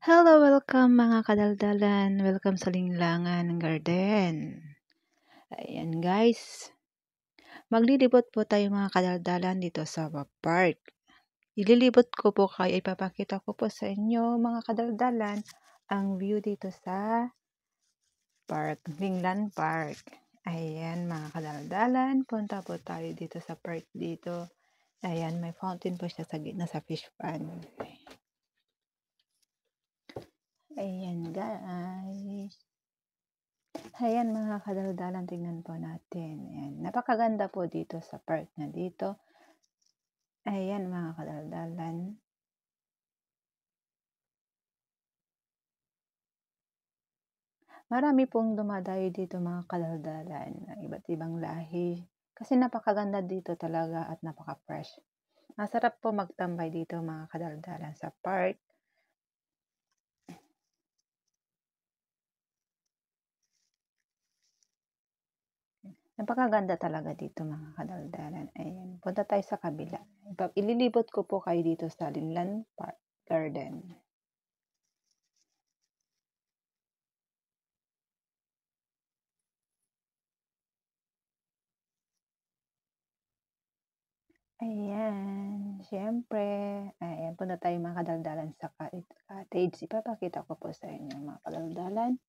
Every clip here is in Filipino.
Hello, welcome mga kadaldalan. Welcome sa Linglangan Garden. Ayan guys, maglilibot po tayo mga kadaldalan dito sa park. Ililibot ko po kayo, ipapakita ko po sa inyo mga kadaldalan ang view dito sa park, Linglan Park. Ayan mga kadaldalan, punta po tayo dito sa park dito. Ayan, may fountain po siya sa gitna sa fish pond. Ayan guys. Ayan mga kadaldalan, tingnan po natin. Ayan, napakaganda po dito sa park na dito. Ayan mga kadaldalan. Marami pong dumadayo dito mga kadaldalan, iba't ibang lahi. Kasi napakaganda dito talaga at napaka-fresh. Masarap po magtambay dito mga kadaldalan sa park. Napakaganda talaga dito mga kadaldalan. Ayan, punta tayo sa kabila. Ililibot ko po kayo dito sa Linlan Park Garden. Ayan, siyempre, ayan, punta tayo mga kadaldalan sa cottage. Ipapakita ko po sa inyo mga kadaldalan.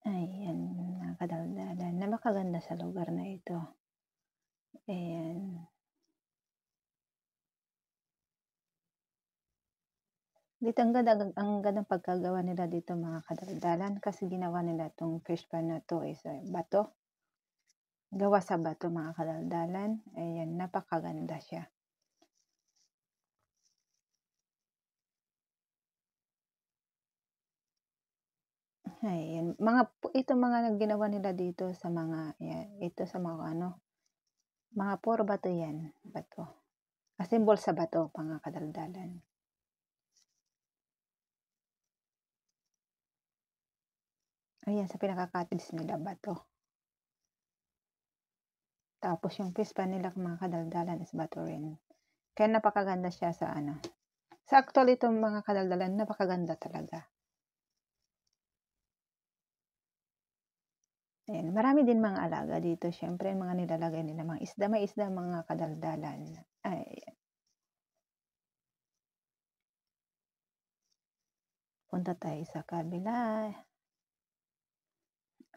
Ayan, mga kadaldalan. Napakaganda sa lugar na ito. Ayan. Dito ang gandang pagkagawa nila dito mga kadaldalan kasi ginawa nila itong fish pan na to is bato. Gawa sa bato mga kadaldalan. Ayan, napakaganda siya. Ayan, ito mga ginawa nila dito sa mga, ayan, ito sa mga mga puro bato yan, bato. Asimbol sa bato, mga kadaldalan. Ayan, sa pinaka-cottage nila, bato. Tapos yung fish pan nila, mga kadaldalan, is bato rin. Kaya napakaganda siya sa Sa actual itong mga kadaldalan, napakaganda talaga. Ayan, marami din mga alaga dito. Siyempre, mga nilalagay nila, mga isda. May isda, mga kadaldalan. Ayan. Punta tayo sa kabila.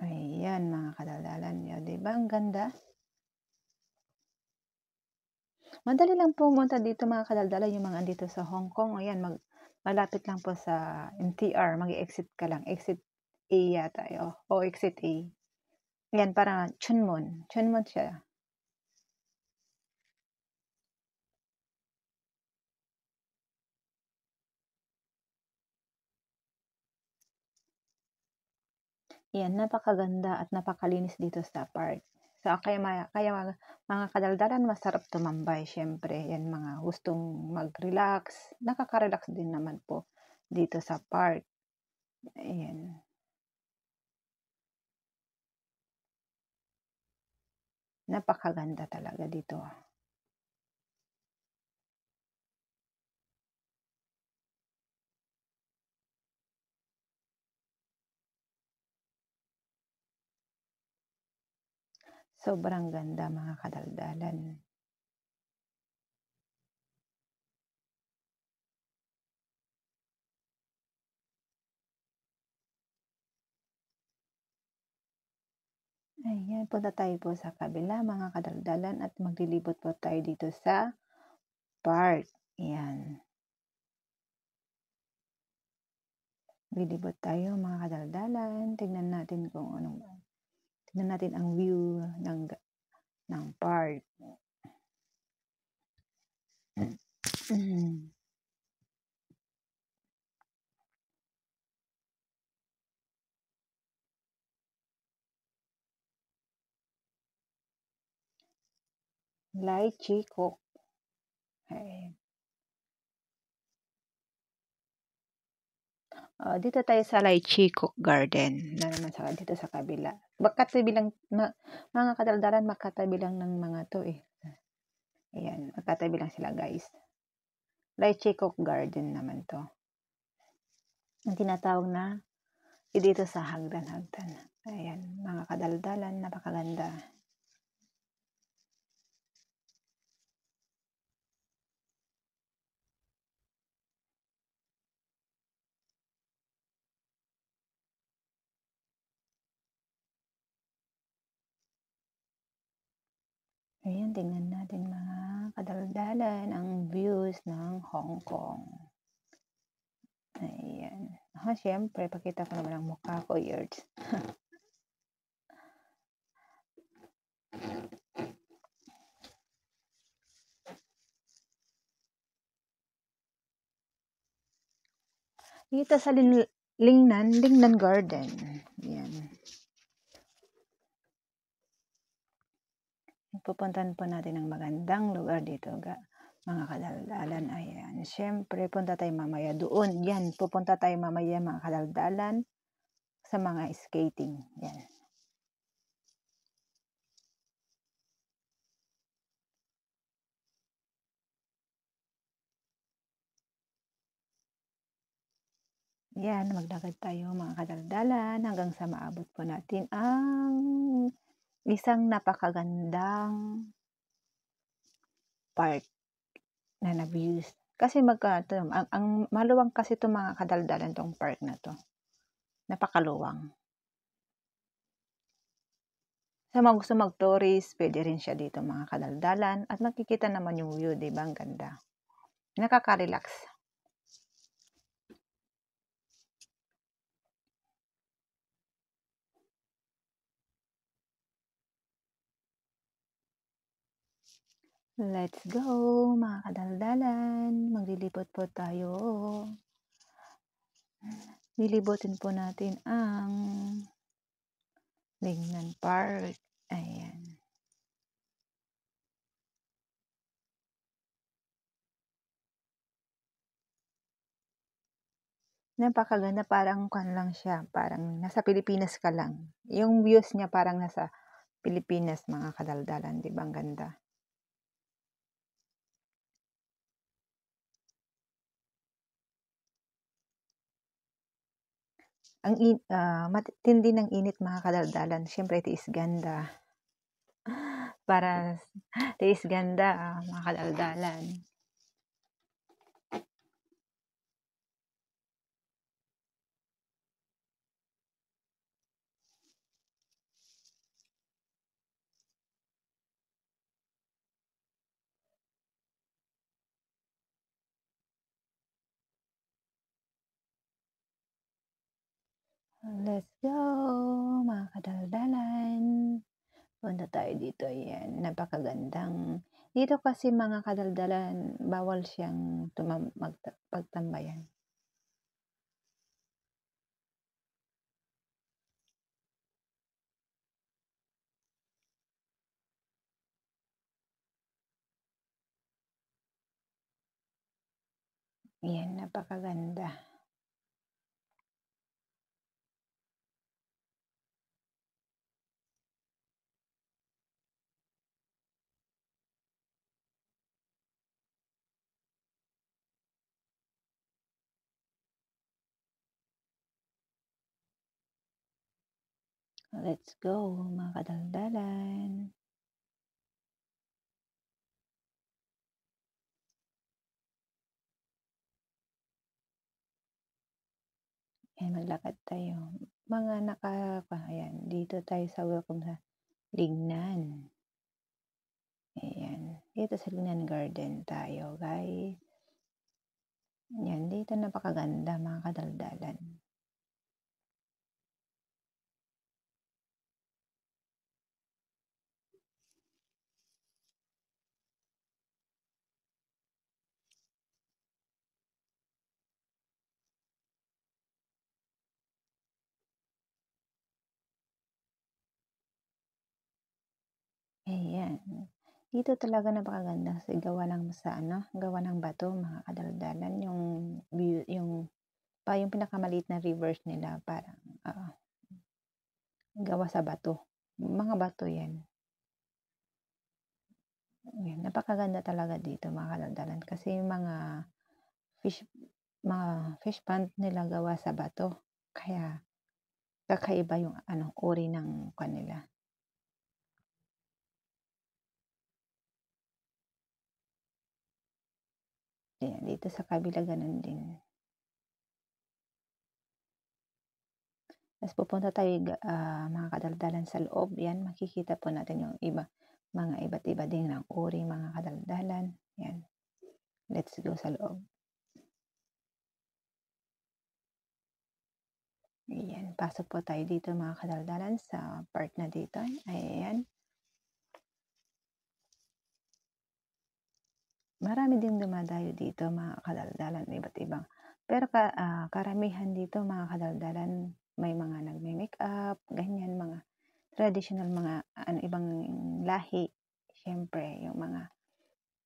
Ayan, mga kadaldalan. Yun, diba? Ang ganda. Madali lang pumunta dito mga kadaldalan yung mga andito sa Hong Kong. Ayan, malapit lang po sa MTR. Mag-exit ka lang. Exit A yata. O exit A. Ayan, parang Chunmun. Chunmun siya. Ayan, napakaganda at napakalinis dito sa park. So, kaya mga kadaldalan, masarap tumambay. Siyempre, yan mga gustong mag-relax. Nakaka-relax din naman po dito sa park. Ayan. Napakaganda talaga dito. Sobrang ganda mga kadaldalan. Ayan, punta tayo po sa kabila mga kadaldalan at maglilibot po tayo dito sa park. Ayan. Lilibot tayo mga kadaldalan. Tingnan natin kung tingnan natin ang view ng park. Lychee Cook. Ayan. Dito tayo sa Lychee Cook Garden na naman dito sa kabila. Magkatabi lang, mga kadaldalan, magkatabi lang ng mga to eh. Ayan, magkatabi lang sila guys. Lychee Cook Garden naman to. Ang tinatawag na dito sa hagdan-hagdan. Ayan, mga kadaldalan, napakaganda. Ayan, tingnan natin mga kadaldalan ang views ng Hong Kong. Ayan. Syempre, pakita ko naman ang mukha ko, years. Dito sa Lingnan Garden. Ayan. Pupuntahan po natin ang magandang lugar dito, mga kadaldalan. Ayan. Siyempre, punta tayo mamaya doon. Yan, pupunta tayo mamaya mga kadaldalan sa mga skating. Yan. Yan, maglakad tayo mga kadaldalan hanggang sa maabot po natin ang isang napakagandang park na views. Kasi ang maluwang kasi itong mga kadaldalan tong park na to. Napakaluwang. Sa mga gusto mag-tourist, pwede rin siya dito mga kadaldalan at makikita naman yung view, di ba? Ang ganda. Nakaka-relax. Let's go, mga kadaldalan. Maglilipot po tayo. Lilibutin po natin ang Lingnan Park. Ayan. Napakaganda, parang lang siya, parang nasa Pilipinas ka lang. Yung views niya parang nasa Pilipinas, mga kadaldalan, di ba? Ang ganda. Matindi ng init mga kadaldalan. Siyempre, tiis ganda. Para tiis ganda, mga kadaldalan. Let's go, mga kadaldalan. Punta tayo dito. Ayan, napakagandang. Dito kasi mga kadaldalan, bawal siyang pagtambayan. Ayan, napakaganda. Let's go, mga kadaldalan. Ayan, maglakad tayo. Ayan, dito tayo sa welcome sa Lingnan. Ayan, dito sa Lingnan Garden tayo, guys. Ayan, dito napakaganda, mga kadaldalan. Ayan. Dito talaga napakaganda kasi gawa ng bato, mga kadaldalan, yung view, yung yung pinakamaliit na reverse nila parang, gawa sa bato. Mga bato 'yan. Yan, napakaganda talaga dito mga kadaldalan kasi yung fish mga fish pond nila gawa sa bato. Kaya kakaiba yung uri ng kanila. Ayan, dito sa kabila gano'n din. Ta's pupunta tayo mga kadaldalan sa loob, 'yan makikita po natin yung mga iba't iba din ng uri mga kadaldalan, 'yan. Let's go sa loob. Ayan, pasok po tayo dito mga kadaldalan sa part na dito, ayan. Marami ding dumadayo dito mga kadaldalan, iba't ibang pero karamihan dito mga kadaldalan may mga nagme-makeup, ganyan, mga traditional, mga ibang lahi. Siyempre yung mga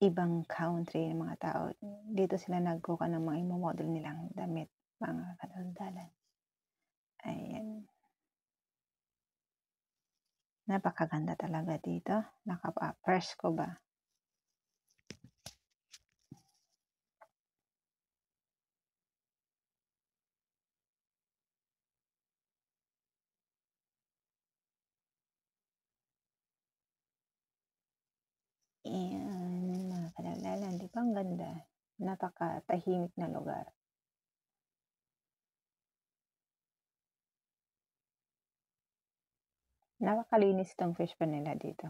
ibang country ng mga tao, dito sila nagkuha ng mga imo-model nilang damit, mga kadaldalan. Ayan, napakaganda talaga dito, presko ba. Ayan, mga kadaldalan, 'di ba ang ganda? Napakatahimik na lugar. Napakalinis 'tong fish pond nila dito.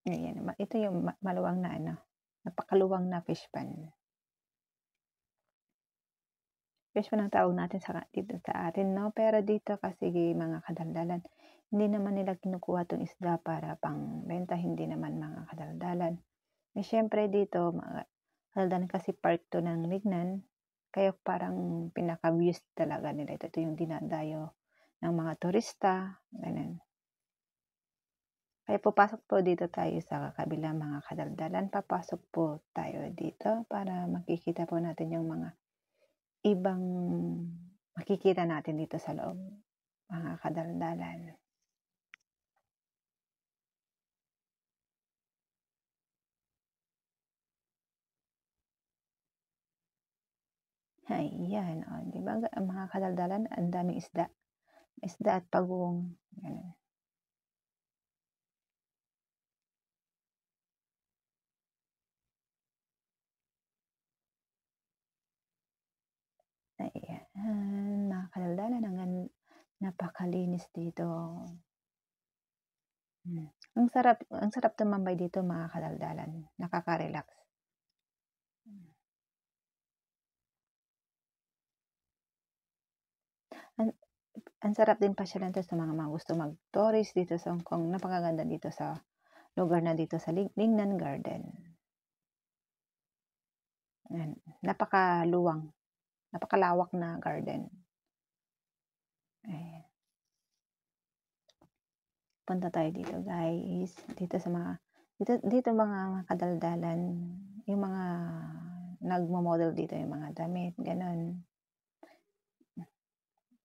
Ayan, ito yung maluwang na napakaluwang na fish pond. Fish pond ang tawag natin dito sa atin 'no, pero dito kasi mga kadaldalan, hindi naman nila kinukuha 'tong isda para pangbenta, hindi naman mga kadaldalan. Eh, siyempre dito mga kadaldalan kasi park 'to ng Lignan, kaya parang pinaka-views talaga nila ito. Ito yung dinadayo ng mga turista, gano'n. Kaya papasok po dito tayo sa kabilang mga kadaldalan, papasok po tayo dito para makikita po natin yung mga ibang makikita natin dito sa loob, mga kadaldalan. Ayan, oh, 'di ba mga kadaldalan, ang daming isda, isda at pagong, gano'n. Ayan, mga kadaldalan, napakalinis dito. Ang sarap tumambay dito mga kadaldalan, nakaka-relax. Ang ang sarap din pasyalan 'to sa mga gusto mag-tourist dito sa Hong Kong, napakaganda dito sa lugar na dito sa Lingnan Garden. Ayan, napakalawak na garden. Ayan, punta tayo dito guys, dito sa dito mga kadaldalan, yung mga nagmo-model dito yung mga damit, gano'n.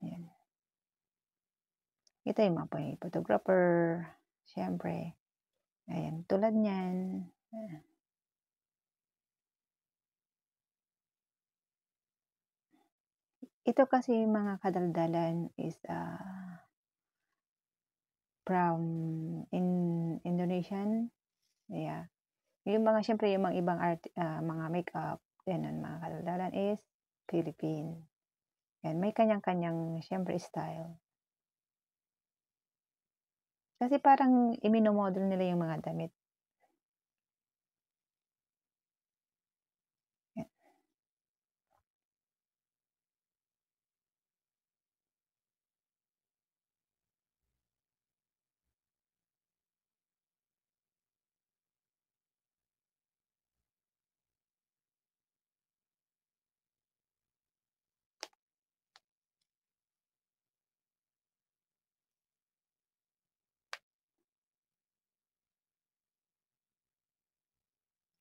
Ayan, ito yung mga photographer, siyempre, ayan, tulad niyan. Ito kasi mga kadaldalan is, from Indonesian, yeah. Yung mga siyempre yung mga ibang mga makeup, gano'n mga kadaldalan is Philippine. Yan, may kanyang-kanyang siyempre style. Kasi parang imino-model nila yung mga damit.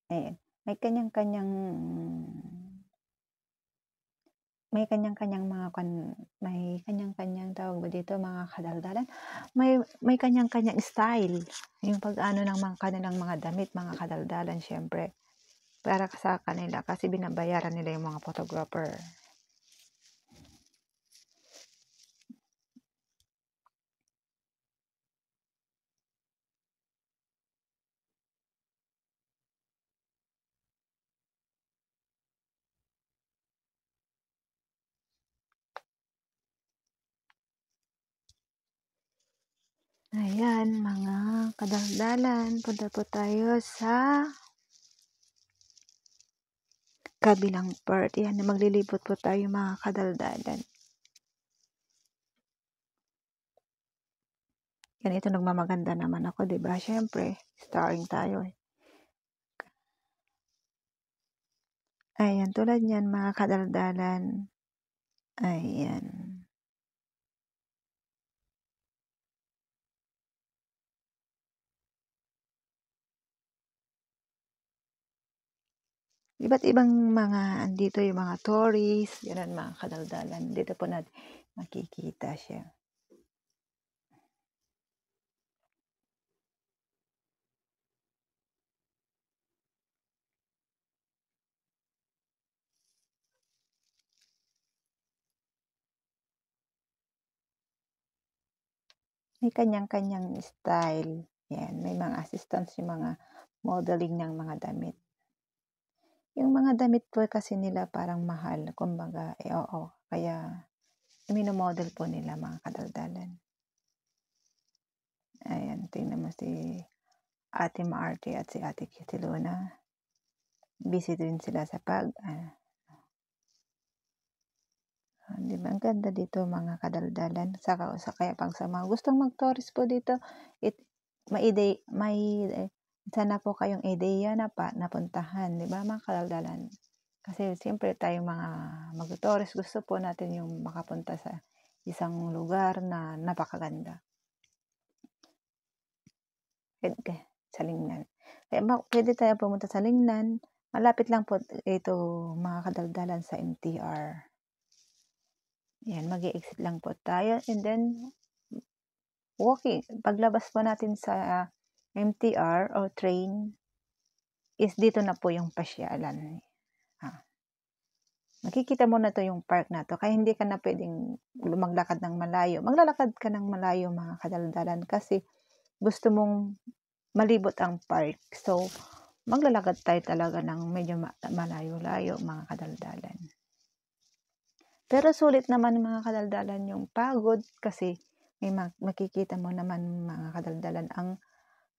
Ayan, may kanya-kanyang may kanya-kanyang mga may kanya-kanyang tawag ba dito, mga kadaldalan, may kanya-kanyang style, yung pag-ano ng mga kanilang mga damit, mga kadaldalan siyempre, para sa kanila kasi binabayaran nila yung mga photographer. Ayan mga kadaldalan, punta po tayo sa kabilang part. Yan, maglilibot po tayo mga kadaldalan. Yan, ito nagmamaganda naman ako, 'di ba? Syempre, starring tayo eh. Ayan, tulad niyan mga kadaldalan. Ayan. Iba't ibang mga andito yung mga tourist, gano'n mga kadaldalan. Dito po natin makikita siya. May kanyang-kanyang style. Yan, may mga assistants yung mga modeling ng mga damit. Yung mga damit po kasi nila parang mahal, kumbaga, oo, kaya mino-model po nila mga kadaldalan. Ayan, tingnan mo si Ate Maarte at si Ate Kitty Luna. Busy din sila sa di ba ang ganda dito mga kadaldalan, kaya pag sa mga gustong mag-tourist po dito, may sana po kayong ideya na napuntahan, di ba mga kadaldalan? Kasi siyempre tayong mga mag-tourist, gusto po natin yung makapunta sa isang lugar na napakaganda. Sa Lingnan. Pwede tayo pumunta sa Lingnan. Malapit lang po ito mga kadaldalan sa MTR. Yan, mag-i-exit lang po tayo and then walking. Paglabas po natin sa MTR o train is dito na po yung pasyalan. Makikita mo na to yung park na to, kaya hindi ka na pwedeng maglakad ng malayo. Maglalakad ka ng malayo mga kadaldalan kasi gusto mong malibot ang park. So, maglalakad tayo talaga ng medyo malayo-layo mga kadaldalan. Pero sulit naman mga kadaldalan yung pagod kasi may makikita mo naman mga kadaldalan ang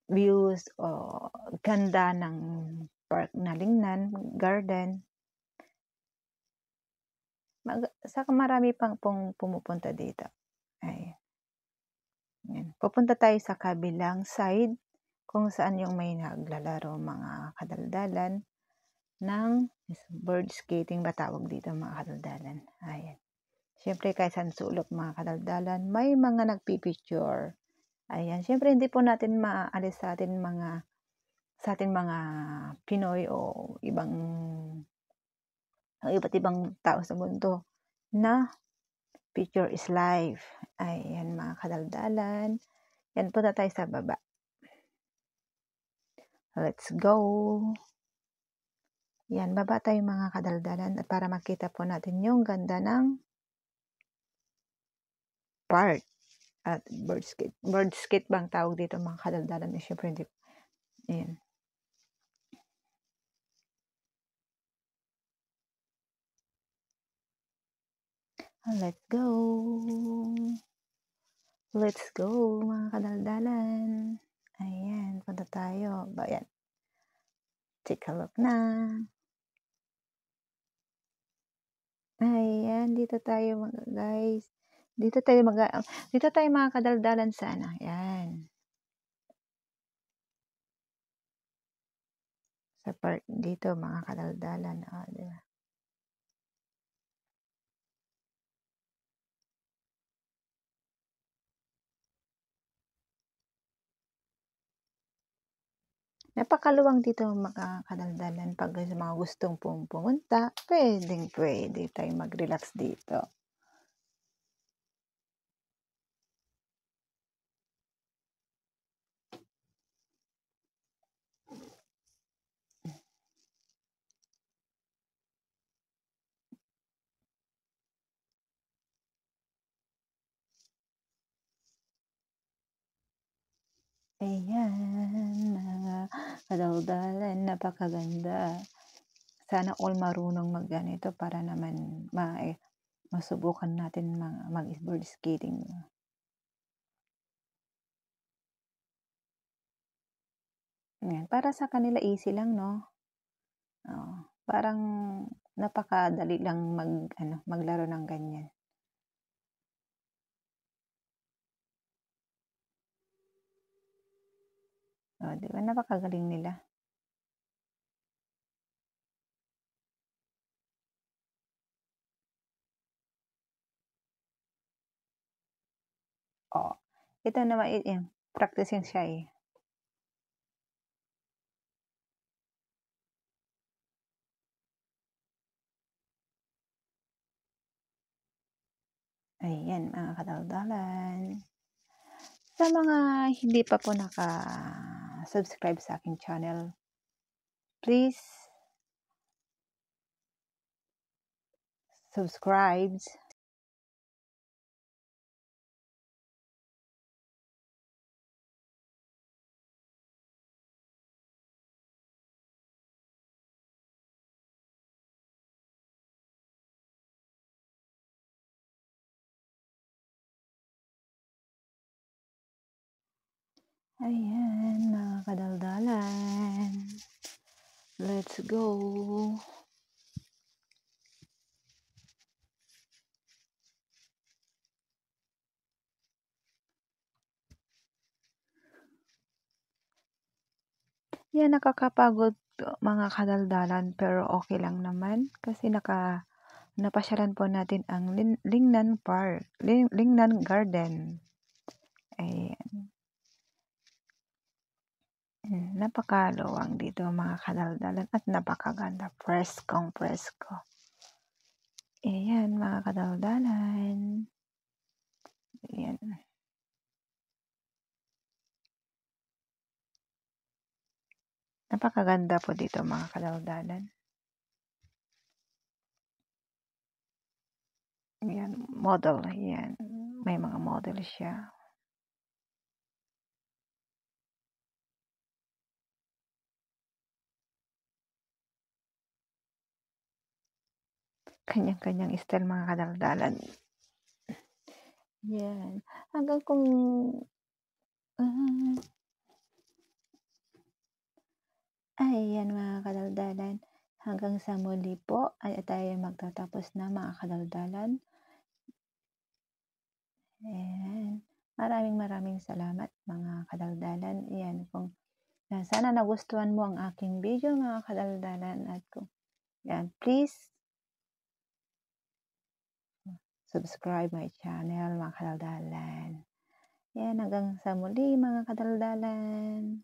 views o ganda ng park na Lingnan Garden. Saka marami pang pumupunta dito. Ay, yan. Pupunta tayo sa kabilang side kung saan yung may naglalaro mga kadaldalan ng bird skating ba tawag dito mga kadaldalan. Ayan. Siyempre kahit saan sulok mga kadaldalan, may mga nagpipicture. Ayan. Siyempre hindi po natin maalis sa atin mga Pinoy o iba't ibang tao sa mundo na picture is life. Ayan mga kadaldalan. Yan, punta tayo sa baba. Let's go. Yan, baba tayo mga kadaldalan at para makita po natin yung ganda ng park at bird skate. Bird skate bang tawag dito mga kadaldalan? Siyempre hindi. Ayan. Let's go. Let's go mga kadaldalan. Ayan, punta tayo. Ayan. Take a look na. Ayan, dito tayo guys. Dito tayo mga kadaldalan sana. Ayan. Sa park dito mga kadaldalan. Diba? Napakaluwang dito mga kadaldalan 'pag sa mga gustong pumunta, puwedeng-puwede tayong mag-relax dito. Ayan, mga kadaldalan, napakaganda. Sana all marunong mag-ganito para naman masubukan natin mag-board skating. Yan, para sa kanila easy lang 'no? Oo, parang napakadali lang mag-ano, maglaro ng ganyan. Oh, 'di ba napakagaling nila? Oo, ito naman, practice yan siya, eh. Ayan mga kadaldalan. Sa mga hindi pa po naka-subscribe sa aking channel, please subscribe. Ayan mga kadaldalan, let's go. Yan, nakakapagod mga kadaldalan, pero okay lang naman kasi napasyalan po natin ang Lingnan Park, Lingnan Garden. Ayan, napakaluwang dito mga kadaldalan at napakaganda, preskong-presko. Ayan mga kadaldalan, ayan. Napakaganda po dito mga kadaldalan. Ayan, model, ayan. May mga model siya. Kanya-kanyang style mga kadaldalan. Yan, hanggang kung ah, ayan mga kadaldalan, hanggang sa muli po ay tayo magtatapos na mga kadaldalan. Ayan, maraming salamat mga kadaldalan. Ayan, sana nagustuhan mo ang aking video mga kadaldalan, at kung yan, please subscribe my channel mga kadaldalan. Yan, hanggang sa muli mga kadaldalan.